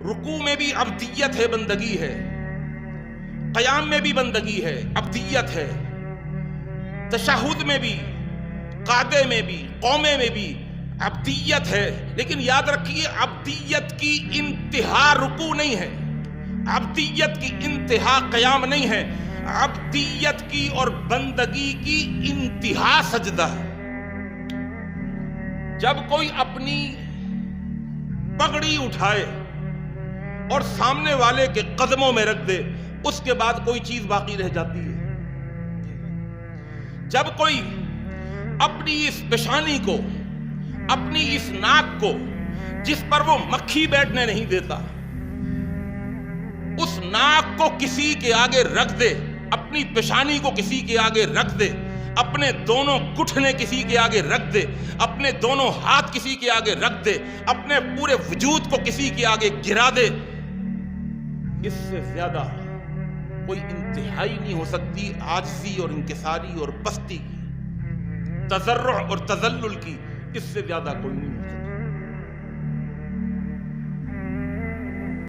رکوع میں بھی عبدیت ہے، بندگی ہے، قیام میں بھی بندگی ہے، عبدیت ہے، تشہد میں بھی، قعدے میں بھی، قومے میں بھی عبدیت ہے۔ لیکن یاد رکھیے عبدیت کی انتہا رکوع نہیں ہے، عبدیت کی انتہا قیام نہیں ہے، عبدیت کی اور بندگی کی انتہا سجدہ ہے۔ جب کوئی اپنی پگڑی اٹھائے اور سامنے والے کے قدموں میں رکھ دے، اس کے بعد کوئی چیز باقی رہ جاتی ہے؟ جب کوئی اپنی اس پیشانی کو، اپنی اس ناک کو جس پر وہ مکھی بیٹھنے نہیں دیتا، اس ناک کو کسی کے آگے رکھ دے، اپنی پیشانی کو کسی کے آگے رکھ دے، اپنے دونوں گھٹنے کسی کے آگے رکھ دے، اپنے دونوں ہاتھ کسی کے آگے رکھ دے، اپنے پورے وجود کو کسی کے آگے گرا دے، اس سے زیادہ کوئی انتہائی نہیں ہو سکتی عاجزی اور انکساری اور پستی کی، تضرع اور تذلل کی، اس سے زیادہ کوئی نہیں ہو سکتی۔